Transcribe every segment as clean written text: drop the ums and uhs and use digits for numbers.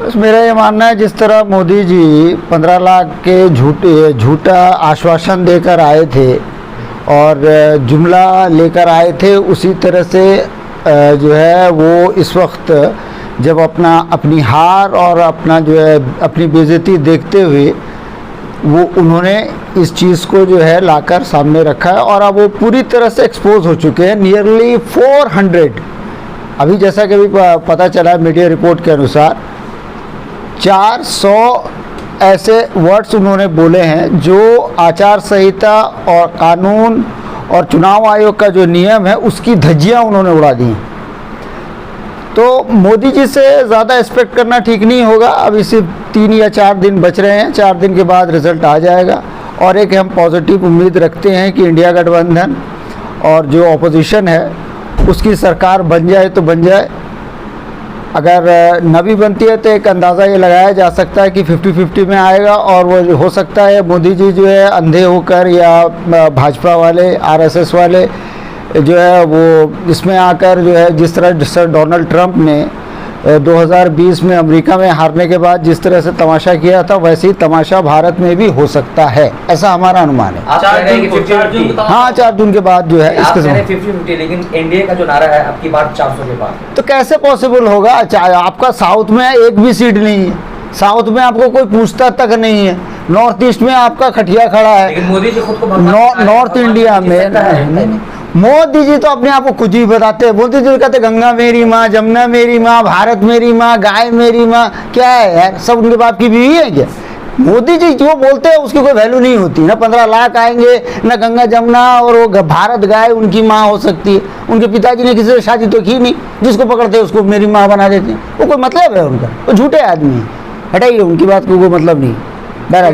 बस मेरा ये मानना है, जिस तरह मोदी जी 15 लाख के झूठा आश्वासन देकर आए थे और जुमला लेकर आए थे, उसी तरह से जो है वो इस वक्त जब अपनी हार और अपना जो है अपनी बेइज्जती देखते हुए वो उन्होंने इस चीज़ को जो है लाकर सामने रखा है और अब वो पूरी तरह से एक्सपोज हो चुके हैं। नियरली 400, अभी जैसा कि अभी पता चला मीडिया रिपोर्ट के अनुसार 400 ऐसे वर्ड्स उन्होंने बोले हैं जो आचार संहिता और कानून और चुनाव आयोग का जो नियम है उसकी धज्जियां उन्होंने उड़ा दी। तो मोदी जी से ज़्यादा एक्सपेक्ट करना ठीक नहीं होगा। अभी सिर्फ 3 या 4 दिन बच रहे हैं, 4 दिन के बाद रिज़ल्ट आ जाएगा और एक हम पॉजिटिव उम्मीद रखते हैं कि इंडिया गठबंधन और जो ऑपोजिशन है उसकी सरकार बन जाए तो बन जाए। अगर न भी बनती है तो एक अंदाज़ा ये लगाया जा सकता है कि 50-50 में आएगा और वो हो सकता है मोदी जी जो है अंधे होकर या भाजपा वाले आरएसएस वाले जो है वो इसमें आकर जो है जिस तरह डोनाल्ड ट्रंप ने 2020 में अमेरिका में हारने के बाद जिस तरह से तमाशा किया था वैसे ही तमाशा भारत में भी हो सकता है, ऐसा हमारा अनुमान है। हाँ, 4 जून के बाद जो है इसके 50-50, लेकिन एनडीए का जो नारा है आपकी बात 400 के बाद, तो कैसे पॉसिबल होगा? आपका साउथ में एक भी सीट नहीं है, साउथ में आपको कोई पूछता तक नहीं है, नॉर्थ ईस्ट में आपका खटिया खड़ा है, लेकिन मोदी जी खुद को नॉर्थ इंडिया में मोदी जी तो अपने आप को खुद ही बताते हैं। मोदी जी कहते गंगा मेरी माँ, जमुना मेरी माँ, भारत मेरी माँ, गाय मेरी माँ। क्या है यार, सब उनके बाप की बीवी है क्या? मोदी जी जो बोलते हैं उसकी कोई वैल्यू नहीं होती। ना 15 लाख आएंगे, ना गंगा जमुना और वो भारत गाय उनकी माँ हो सकती है। उनके पिताजी ने किसी से शादी तो की नहीं, जिसको पकड़ते हैं उसको मेरी माँ बना देते हैं। वो कोई मतलब है उनका? वो झूठे आदमी है, हटाइए उनकी बात को, कोई मतलब नहीं।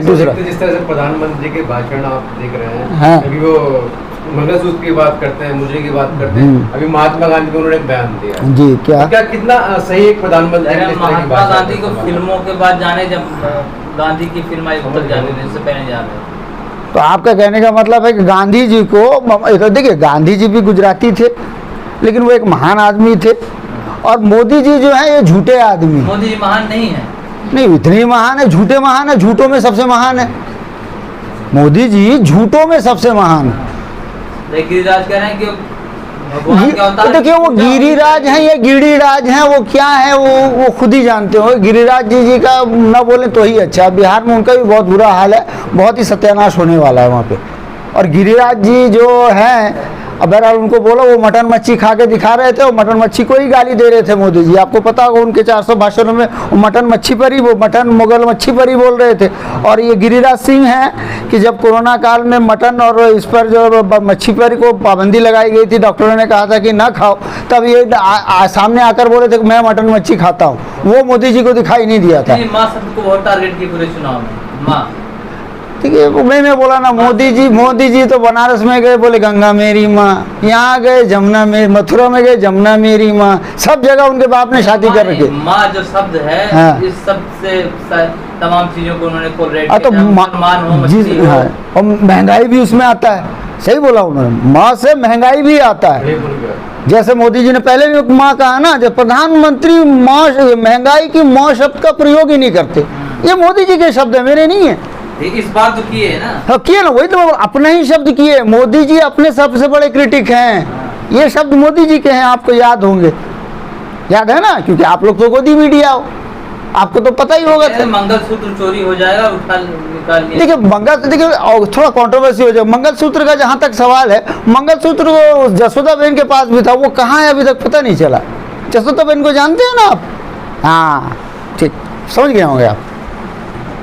दूसरा जिस तरह से प्रधानमंत्री के भाषण आप देख रहे हैं, हाँ, अभी वो मंगलसूत्र की बात करते हैं, मुझे की बात करते हैं, अभी महात्मा गांधी को उन्होंने एक बयान दिया जी। क्या कितना सही एक प्रधानमंत्री महात्मा गांधी को फिल्मों के बाद जाने, जब गांधी की फिल्म आई तब जाने, इससे पहले जाने। तो आपका कहने का मतलब है कि गांधी जी को, तो देखिए गांधी जी भी गुजराती थे लेकिन वो एक महान आदमी थे और मोदी जी जो है ये झूठे आदमी। मोदी जी महान नहीं है? नहीं, इतनी महान है, झूठे महान है, झूठों में सबसे महान है मोदी जी, झूठों में सबसे महान है। गिरिराज कह रहे हैं कि देखिए वो गिरिराज हैं या गिरिराज हैं, वो क्या है वो खुद ही जानते हो। गिरिराज जी का ना बोले तो ही अच्छा। बिहार में उनका भी बहुत बुरा हाल है, बहुत ही सत्यानाश होने वाला है वहाँ पे। और गिरिराज जी जो हैं, अगर उनको बोलो वो मटन मच्छी खा के दिखा रहे थे, वो मटन मच्छी को ही गाली दे रहे थे मोदी जी। आपको पता होगा उनके 400 भाषणों में वो मटन मच्छी पर ही, वो मटन मुगल मच्छी पर ही बोल रहे थे। और ये गिरिराज सिंह हैं कि जब कोरोना काल में मटन और इस पर जो मच्छी पर को पाबंदी लगाई गई थी, डॉक्टरों ने कहा था कि ना खाओ, तब ये सामने आकर बोले थे कि मैं मटन मच्छी खाता हूँ। वो मोदी जी को दिखाई नहीं दिया था। माँ सबको बहुत टारगेट की पूरे चुनाव में माँ। ठीक है, मैंने बोला ना, मोदी जी तो बनारस में गए, बोले गंगा मेरी माँ, यहाँ गए जमुना में, मथुरा में गए जमुना मेरी माँ, सब जगह उनके बाप ने शादी कर रखी। माँ जो शब्द है, हाँ, इस सब से तमाम चीजों को उन्होंने कोलरेट तो और महंगाई भी उसमें आता है। सही बोला उन्होंने, माँ से महंगाई भी आता है। जैसे मोदी जी ने पहले भी माँ कहा ना, जब प्रधानमंत्री माँ, महंगाई की माँ शब्द का प्रयोग ही नहीं करते। ये मोदी जी के शब्द है, मेरे नहीं है। इस बार तो किए ना, हाँ किए ना, वही तो अपना ही शब्द किए। मोदी जी अपने सबसे बड़े क्रिटिक हैं। ये शब्द मोदी जी के हैं, आपको याद होंगे, याद है ना, क्योंकि आप लोग तो गोदी मीडिया हो, आपको तो पता ही होगा। मंगलसूत्र चोरी हो जाएगा, उठा निकाल लिया। देखिए थोड़ा कंट्रोवर्सी हो जाएगा। मंगलसूत्र का जहाँ तक सवाल है, मंगलसूत्र जसोदा बहन के पास भी था, वो कहाँ है अभी तक पता नहीं चला। जसोदा बहन को जानते हैं ना आप? हाँ ठीक, समझ गए होंगे आप।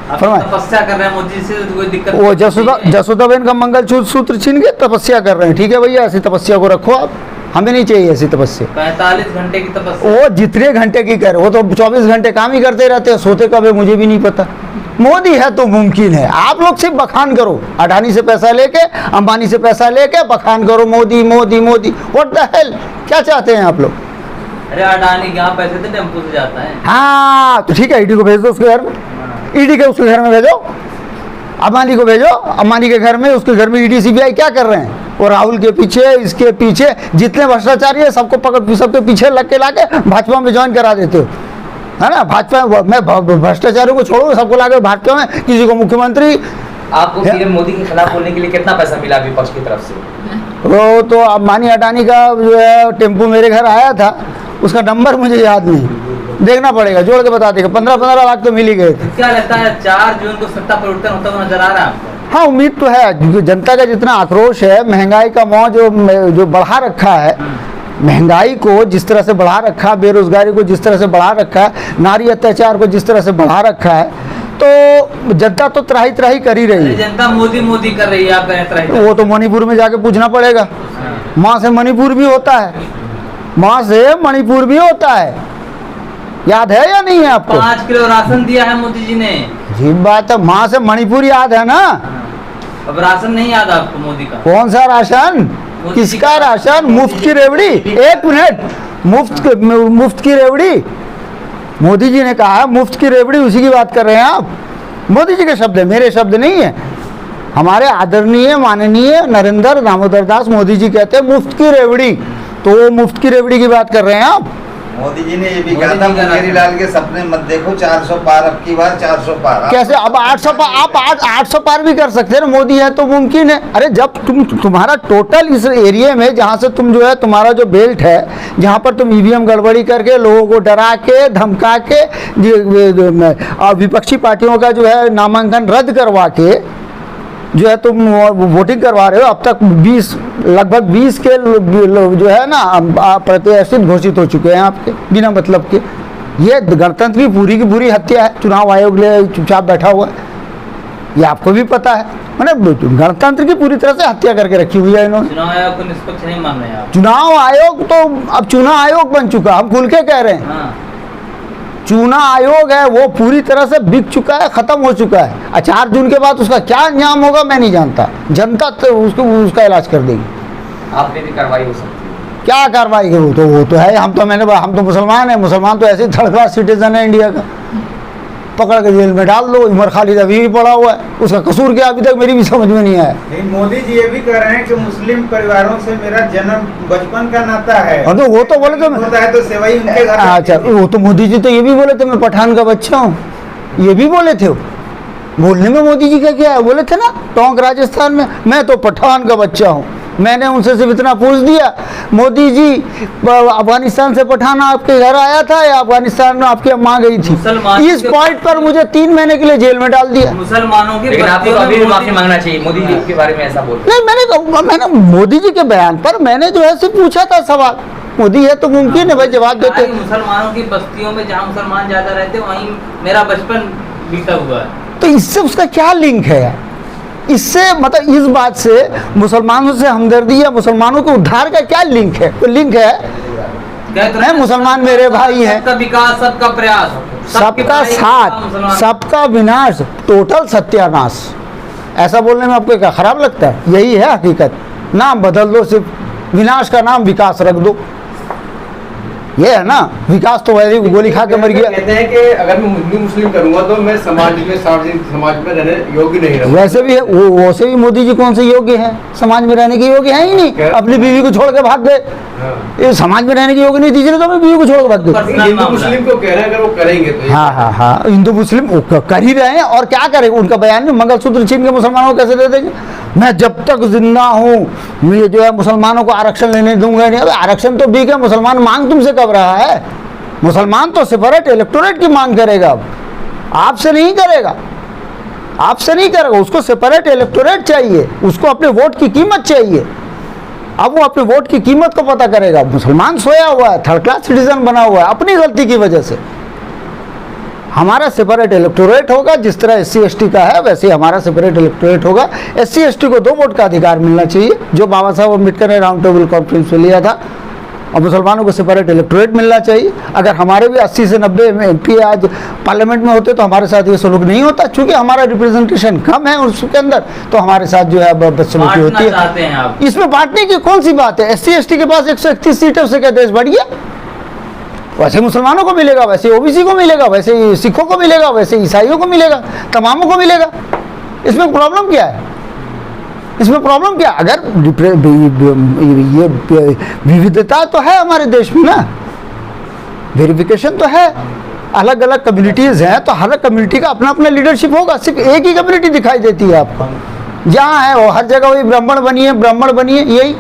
तपस्या कर रहे हैं मोदी से, कोई दिक्कत? वो जसोदा बहन का मंगलसूत्र छीन के तपस्या कर रहे हैं। ठीक है भैया, ऐसी तपस्या को रखो आप, हमें नहीं चाहिए ऐसी तपस्या। 45 घंटे की तपस्या, वो जितने घंटे की करे, वो तो 24 घंटे काम ही करते रहते हैं, सोते कब है मुझे भी नहीं पता। मोदी है तो मुमकिन है। आप लोग सिर्फ बखान करो, अडानी से पैसा लेके, अंबानी से पैसा लेके बखान करो, Modi Modi Modi. What the hell, क्या चाहते हैं आप लोग? अरे अडानी यहाँ पैसे तो टेम्पो से जाता है। हाँ तो ठीक है, ईडी को भेज दो उसके घर में, ईडी के उसके घर में भेजो। अंबानी को भेजो, अंबानी के घर में, उसके घर में ईडी सीबीआई क्या कर रहे हैं? वो राहुल के पीछे, इसके पीछे जितने भ्रष्टाचारी है सबको पकड़, सबके पीछे लग के लाके भाजपा में ज्वाइन करा देते हो। है ना। भाजपा मैं भ्रष्टाचारियों को छोड़ो, सबको लाके भाजपा में, किसी को मुख्यमंत्री। आपको पीएम मोदी के खिलाफ बोलने के लिए कितना पैसा मिला विपक्ष की तरफ से? वो तो अंबानी अडानी का जो है टेम्पो मेरे घर आया था, उसका नंबर मुझे याद नहीं, देखना पड़ेगा, जोड़ के बता देगा। 15-15 लाख तो मिल ही गए थे। क्या लगता है 4 जून को सत्ता परिवर्तन होता हुआ नजर आ रहा है आपको? हाँ, उम्मीद तो है, क्योंकि जनता का जितना आक्रोश है, महंगाई का मौज जो बढ़ा रखा है, महंगाई को जिस तरह से बढ़ा रखा, बेरोजगारी को जिस तरह से बढ़ा रखा है, नारी अत्याचार को जिस तरह से बढ़ा रखा है, तो जनता तो त्राही त्राही कर ही रही है। जनता मोदी मोदी कर रही है, आप कह रहे हैं वो तो मणिपुर में जाके पूछना पड़ेगा, माँ से मणिपुर भी होता है, माँ से मणिपुर भी होता है, याद है या नहीं है आपको? 5 किलो राशन दिया है मोदी जी ने। जी बात है, माँ से मणिपुर याद है ना। अब राशन नहीं याद आपको मोदी का? कौन सा राशन, किसका राशन? मुफ्त की रेवड़ी। एक मिनट, मुफ्त की रेवड़ी मोदी जी ने कहा, मुफ्त की रेवड़ी, उसी की बात कर रहे हैं आप? मोदी जी के शब्द है, मेरे शब्द नहीं है। हमारे आदरणीय माननीय नरेंद्र दामोदर दास मोदी जी कहते हैं मुफ्त की रेवड़ी, तो वो मुफ्त की रेवड़ी की बात कर रहे हैं आप? मोदी जी ने ये भी कहा था, मुंगेरी लाल के सपने मत देखो, 400 पार, अब की बार 400 पार। कैसे? अब 800 पार, आप आज 800 पार भी कर सकते हैं ना, मोदी है तो मुमकिन है। अरे जब तुम्हारा टोटल इस एरिया में, जहाँ से तुम जो है, तुम्हारा जो बेल्ट है, जहाँ पर तुम ईवीएम गड़बड़ी करके, लोगों को डरा के, धमका के, विपक्षी पार्टियों का जो है नामांकन रद्द करवा के जो है तुम वोटिंग करवा रहे हो, अब तक लगभग 20 के जो है ना प्रत्याशी घोषित हो चुके हैं आपके बिना मतलब के। ये गणतंत्र की पूरी हत्या है। चुनाव आयोग ले चुपचाप बैठा हुआ है, ये आपको भी पता है। मतलब गणतंत्र की पूरी तरह से हत्या करके रखी हुई है इन्होंने। चुनाव आयोग को निष्पक्ष नहीं मान रहे आप? चुनाव आयोग तो अब चुनाव आयोग बन चुका, हम खुल के कह रहे हैं। हाँ। चुनाव आयोग है वो पूरी तरह से बिक चुका है, खत्म हो चुका है। 4 जून के बाद उसका क्या अंजाम होगा मैं नहीं जानता, जनता तो उसका इलाज कर देगी। आप पे भी कार्रवाई हो सकती है? क्या कार्रवाई करूँ? तो वो तो है, हम तो मुसलमान हैं, मुसलमान तो ऐसे ही थर्ड क्लास सिटीजन है इंडिया का, पकड़ के जेल में डाल दो। उमर खालिद अभी भी पड़ा हुआ है, उसका कसूर क्या अभी तक मेरी भी समझ में नहीं आया। लेकिन मोदी जी ये भी कह रहे हैं कि मुस्लिम परिवारों से मेरा जन्म बचपन का नाता है। तो वो तो बोले थे होता है तो सेवा ही उनके घर। अच्छा, वो तो मोदी जी तो ये भी बोले थे मैं पठान का बच्चा हूँ, ये भी बोले थे। बोलने में मोदी जी का क्या है, बोले थे ना टोंक राजस्थान में, मैं तो पठान का बच्चा हूँ। मैंने उनसे सिर्फ इतना पूछ दिया, मोदी जी अफगानिस्तान से पठान आपके घर आया था या अफगानिस्तान में आपकी अम्मा गई थी? इस पॉइंट पर मुझे 3 महीने के लिए जेल में डाल दिया। मुसलमानों की लेकिन आपको अभी भी माफी मांगना चाहिए, मोदी जी के बारे में ऐसा बोल रहे नहीं, मैंने मोदी जी के बयान पर मैंने जो है सिर्फ पूछा था सवाल। मोदी है तो मुमकिन है भाई जवाब देते। मुसलमानों की बस्तियों में जहाँ मुसलमान ज्यादा रहते वहीं मेरा बचपन बीता हुआ है, तो इससे उसका क्या लिंक है? इससे मतलब इस बात से मुसलमानों से हमदर्दी या मुसलमानों के उद्धार का क्या लिंक है? तो लिंक है मुसलमान मेरे भाई हैं, सबका विकास, सबका प्रयास, सबका साथ, सबका विनाश, टोटल सत्यानाश। ऐसा बोलने में आपको क्या खराब लगता है? यही है हकीकत। नाम बदल दो, सिर्फ विनाश का नाम विकास रख दो, ये है ना। विकास तो वैसे गोली खा के मर गया। कहते हैं कि अगर मैं हिंदू मुस्लिम करूंगा तो मैं समाज में, सार्वजनिक समाज में रहने योग्य नहीं रहूंगा। वैसे भी वैसे भी मोदी जी कौन से योग्य हैं? समाज में रहने के योग्य हैं ही नहीं। अपनी बीवी को छोड़ के भाग गए, ये समाज में रहने के योग्य नहीं, तीसरे तो अपनी बीवी को छोड़ के भाग गए। हिंदू मुस्लिम को कह रहे हैं अगर वो करेंगे तो हाँ, हिंदू मुस्लिम कर ही रहे हैं, और क्या करेंगे? उनका बयान में मंगलसूत्र छीन के मुसलमानों को कैसे दे देंगे? मैं जब तक जिंदा हूँ मैं जो है मुसलमानों को आरक्षण लेने दूंगा नहीं। अरे आरक्षण तो ठीक है, मुसलमान मांग तुमसे कब रहा है? मुसलमान तो सेपरेट इलेक्टोरेट की मांग करेगा, अब आपसे नहीं करेगा, आपसे नहीं करेगा। उसको सेपरेट इलेक्टोरेट चाहिए, उसको अपने वोट की कीमत चाहिए। अब वो अपने वोट की कीमत को पता करेगा। मुसलमान सोया हुआ है, थर्ड क्लास सिटीजन बना हुआ है अपनी गलती की वजह से। हमारा सेपरेट इलेक्टोरेट होगा, जिस तरह SC ST का है वैसे हमारा सेपरेट इलेक्टोरेट होगा। SC ST को 2 वोट का अधिकार मिलना चाहिए, जो बाबा साहब अम्बेडकर ने राउंड टेबल कॉन्फ्रेंस में लिया था। और मुसलमानों को सेपरेट इलेक्टोरेट मिलना चाहिए। अगर हमारे भी 80 से 90 MP आज पार्लियामेंट में होते तो हमारे साथ ये सलूक नहीं होता। चूंकि हमारा रिप्रेजेंटेशन कम है उसके अंदर, तो हमारे साथ जो है बदसलूकी होती है। इसमें बांटने की कौन सी बात है? SC ST के पास 131 सीटें, उससे क्या देश बढ़ गया? वैसे मुसलमानों को मिलेगा, वैसे OBC को मिलेगा, वैसे सिखों को मिलेगा, वैसे ईसाइयों को मिलेगा, तमामों को मिलेगा। इसमें प्रॉब्लम क्या है? इसमें प्रॉब्लम क्या? अगर ये विविधता तो है हमारे देश में ना, वेरिफिकेशन तो है। अलग अलग कम्युनिटीज़ हैं, तो हर कम्युनिटी का अपना अपना लीडरशिप होगा। सिर्फ एक ही कम्युनिटी दिखाई देती है आपको, जहाँ है वो हर जगह वही ब्राह्मण बनिए यही